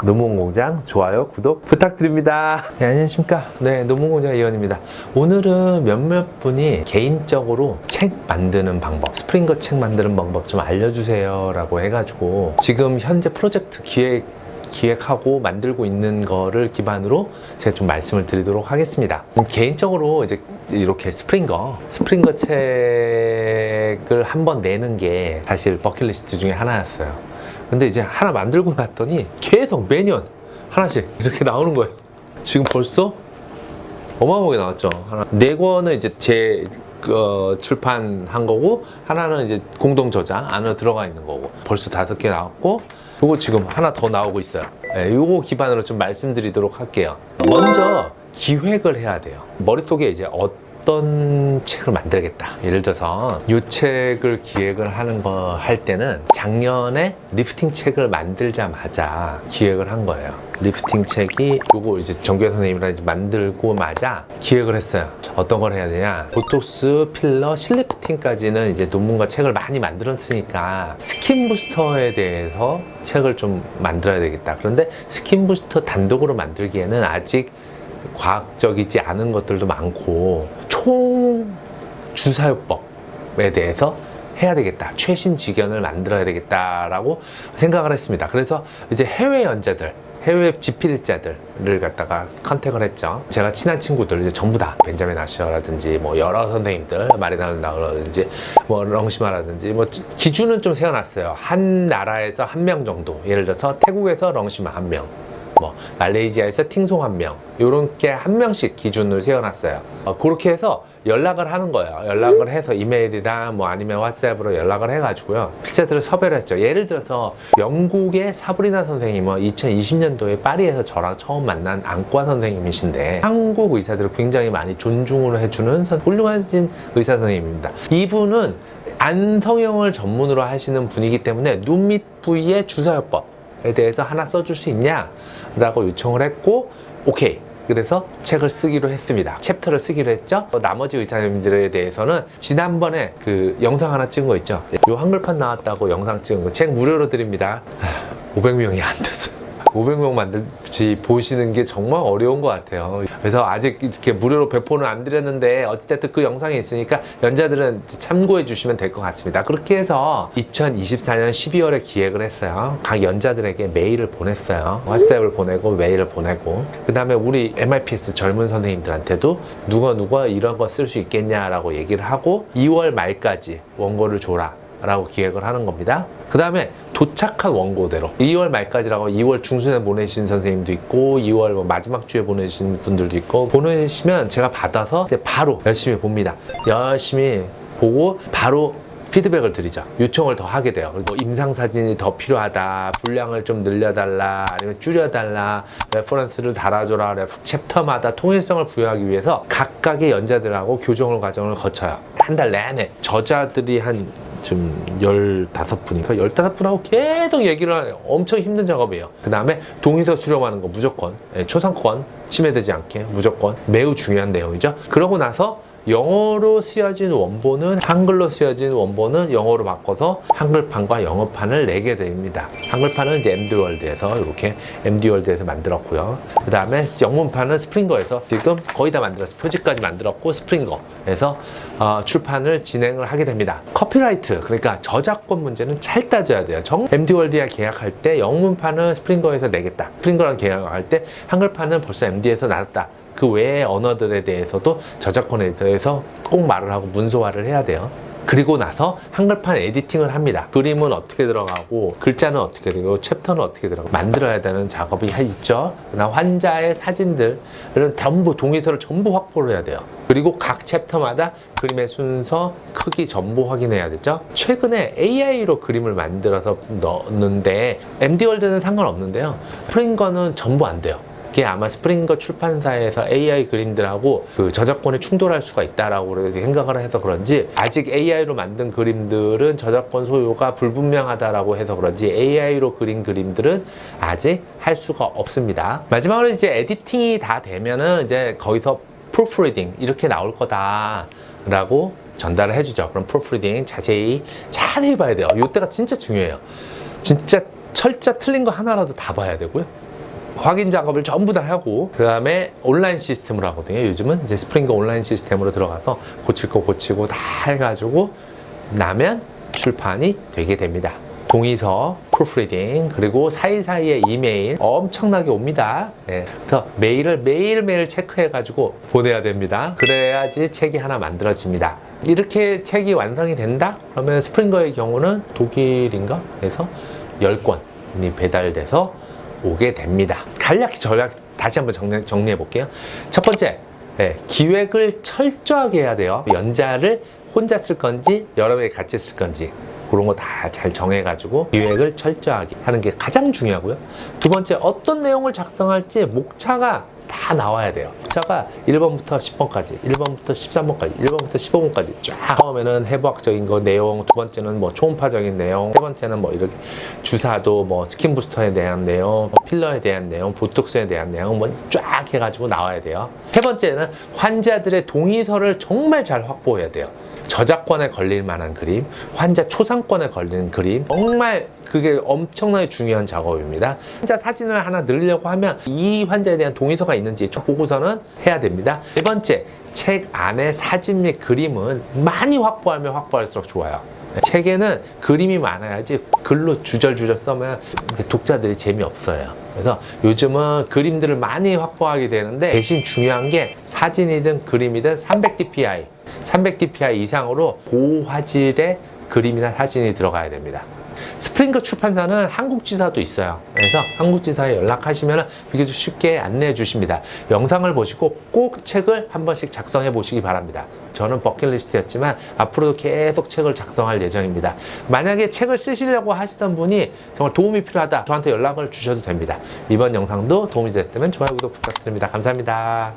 노무공장 좋아요, 구독 부탁드립니다. 네, 안녕하십니까. 네, 노무공장 이현입니다. 오늘은 몇몇 분이 개인적으로 책 만드는 방법, 스프링거 책 만드는 방법 좀 알려주세요 라고 해가지고 지금 현재 프로젝트 기획하고 만들고 있는 거를 기반으로 제가 좀 말씀을 드리도록 하겠습니다. 개인적으로 이제 이렇게 스프링거 책을 한번 내는 게 사실 버킷리스트 중에 하나였어요. 근데 이제 하나 만들고 났더니 계속 매년 하나씩 이렇게 나오는 거예요. 지금 벌써 어마어마하게 나왔죠. 하나 4권은 이제 제 출판한 거고, 하나는 이제 공동 저자 안으로 들어가 있는 거고, 벌써 5개 나왔고, 요거 지금 하나 더 나오고 있어요. 네, 요거 기반으로 좀 말씀드리도록 할게요. 먼저 기획을 해야 돼요. 머릿속에 이제 어떤 책을 만들겠다. 예를 들어서 이 책을 기획을 하는 거 할 때는 작년에 리프팅 책을 만들자마자 기획을 한 거예요. 리프팅 책이 요거 이제 정규현 선생님이랑 이제 만들고 마자 기획을 했어요. 어떤 걸 해야 되냐, 보톡스, 필러, 실리프팅까지는 이제 논문과 책을 많이 만들었으니까 스킨 부스터에 대해서 책을 좀 만들어야 되겠다. 그런데 스킨 부스터 단독으로 만들기에는 아직 과학적이지 않은 것들도 많고 총 주사요법에 대해서 해야 되겠다, 최신 지견을 만들어야 되겠다라고 생각을 했습니다. 그래서 이제 해외 연자들, 해외 집필자들을 갖다가 컨택을 했죠. 제가 친한 친구들 이제 전부 다 벤자민 아셔라든지 뭐 여러 선생님들, 마리나라든지 뭐 렁시마라든지 뭐 기준은 좀 세워놨어요. 한 나라에서 1명 정도, 예를 들어서 태국에서 렁시마 1명, 뭐 말레이시아에서 팅송 1명, 요렇게 1명씩 기준을 세워놨어요. 그렇게 해서 연락을 하는 거예요. 연락을 해서 이메일이랑 뭐 아니면 왓츠앱으로 연락을 해가지고요, 필자들을 섭외를 했죠. 예를 들어서 영국의 사브리나 선생님은 2020년도에 파리에서 저랑 처음 만난 안과 선생님이신데 한국 의사들을 굉장히 많이 존중을 해주는 훌륭하신 의사 선생님입니다. 이분은 안성형을 전문으로 하시는 분이기 때문에 눈 밑 부위의 주사요법에 대해서 하나 써줄 수 있냐? 라고 요청을 했고, 오케이. 그래서 책을 쓰기로 했습니다. 챕터를 쓰기로 했죠. 나머지 의사님들에 대해서는 지난번에 그 영상 하나 찍은 거 있죠. 요 한글판 나왔다고 영상 찍은 거 책 무료로 드립니다. 500명이 안 됐어요. 500명 만들지 보시는 게 정말 어려운 것 같아요. 그래서 아직 이렇게 무료로 배포는 안 드렸는데 어찌됐든 그 영상이 있으니까 연자들은 참고해 주시면 될 것 같습니다. 그렇게 해서 2024년 12월에 기획을 했어요. 각 연자들에게 메일을 보냈어요. 왓츠앱을 보내고 메일을 보내고, 그 다음에 우리 MIPS 젊은 선생님들한테도 누가 이런 거 쓸 수 있겠냐라고 얘기를 하고 2월 말까지 원고를 줘라 라고 기획을 하는 겁니다. 그 다음에 도착한 원고대로 2월 말까지라고 2월 중순에 보내신 선생님도 있고 2월 뭐 마지막 주에 보내신 분들도 있고, 보내시면 제가 받아서 바로 열심히 봅니다. 열심히 보고 바로 피드백을 드리죠. 요청을 더 하게 돼요. 그리고 임상사진이 더 필요하다, 분량을 좀 늘려달라, 아니면 줄여달라, 레퍼런스를 달아줘라, 챕터마다 통일성을 부여하기 위해서 각각의 연자들하고 교정을 과정을 거쳐요. 한 달 내내 저자들이 좀 15분인가? 15분하고 계속 얘기를 하네요. 엄청 힘든 작업이에요. 그 다음에 동의서 수령하는 거 무조건, 초상권 침해되지 않게 무조건, 매우 중요한 내용이죠. 그러고 나서 영어로 쓰여진 원본은, 한글로 쓰여진 원본은 영어로 바꿔서 한글판과 영어판을 내게 됩니다. 한글판은 이제 MD월드에서 이렇게 MD월드에서 만들었고요. 그 다음에 영문판은 스프링거에서 지금 거의 다 만들었어요. 표지까지 만들었고 스프링거에서 출판을 진행을 하게 됩니다. 커피라이트, 그러니까 저작권 문제는 잘 따져야 돼요. MD월드와 계약할 때 영문판은 스프링거에서 내겠다, 스프링거랑 계약할 때 한글판은 벌써 MD에서 나왔다. 그 외의 언어들에 대해서도 저작권에 대해서 꼭 말을 하고 문서화를 해야 돼요. 그리고 나서 한글판 에디팅을 합니다. 그림은 어떻게 들어가고, 글자는 어떻게 되고, 챕터는 어떻게 들어가고 만들어야 되는 작업이 있죠. 그다음 환자의 사진들은 전부 동의서를 전부 확보를 해야 돼요. 그리고 각 챕터마다 그림의 순서, 크기 전부 확인해야 되죠. 최근에 AI로 그림을 만들어서 넣었는데 MD월드는 상관없는데요. 스프링거는 전부 안 돼요. 이게 아마 스프링거 출판사에서 AI 그림들하고 그 저작권에 충돌할 수가 있다라고 생각을 해서 그런지, 아직 AI로 만든 그림들은 저작권 소유가 불분명하다라고 해서 그런지 AI로 그린 그림들은 아직 할 수가 없습니다. 마지막으로 이제 에디팅이 다 되면은 이제 거기서 프루프리딩 이렇게 나올 거다라고 전달을 해주죠. 그럼 프루프리딩 자세히 봐야 돼요. 이때가 진짜 중요해요. 진짜 철자 틀린 거 하나라도 다 봐야 되고요. 확인 작업을 전부 다 하고 그 다음에 온라인 시스템으로 하거든요. 요즘은 이제 스프링거 온라인 시스템으로 들어가서 고칠 거 고치고 다 해가지고 나면 출판이 되게 됩니다. 동의서, 프루프리딩, 그리고 사이사이에 이메일 엄청나게 옵니다. 네. 그래서 메일을 매일매일 체크해가지고 보내야 됩니다. 그래야지 책이 하나 만들어집니다. 이렇게 책이 완성이 된다? 그러면 스프링거의 경우는 독일인가? 에서 10권이 배달돼서 오게 됩니다. 간략히 전략 다시 한번 정리해 볼게요. 첫 번째, 기획을 철저하게 해야 돼요. 연자를 혼자 쓸 건지 여러 명이 같이 쓸 건지 그런 거 다 잘 정해가지고 기획을 철저하게 하는 게 가장 중요하고요. 두 번째, 어떤 내용을 작성할지 목차가 다 나와야 돼요. 목차가 1번부터 10번까지, 1번부터 13번까지, 1번부터 15번까지 쫙. 처음에는 해부학적인 거 내용, 두 번째는 뭐 초음파적인 내용, 세 번째는 뭐 이렇게 주사도 뭐 스킨 부스터에 대한 내용, 뭐 필러에 대한 내용, 보톡스에 대한 내용 뭐 쫙 해가지고 나와야 돼요. 세 번째는 환자들의 동의서를 정말 잘 확보해야 돼요. 저작권에 걸릴 만한 그림, 환자 초상권에 걸리는 그림, 정말 그게 엄청나게 중요한 작업입니다. 환자 사진을 하나 넣으려고 하면 이 환자에 대한 동의서가 있는지 보고서는 해야 됩니다. 네 번째, 책 안에 사진 및 그림은 많이 확보하면 확보할수록 좋아요. 책에는 그림이 많아야지 글로 주절주절 써면 독자들이 재미없어요. 그래서 요즘은 그림들을 많이 확보하게 되는데 대신 중요한 게 사진이든 그림이든 300dpi 300dpi 이상으로 고화질의 그림이나 사진이 들어가야 됩니다. 스프링거 출판사는 한국지사도 있어요. 그래서 한국지사에 연락하시면 비교적 쉽게 안내해 주십니다. 영상을 보시고 꼭 책을 한 번씩 작성해 보시기 바랍니다. 저는 버킷리스트였지만 앞으로도 계속 책을 작성할 예정입니다. 만약에 책을 쓰시려고 하시던 분이 정말 도움이 필요하다, 저한테 연락을 주셔도 됩니다. 이번 영상도 도움이 됐다면 좋아요, 구독 부탁드립니다. 감사합니다.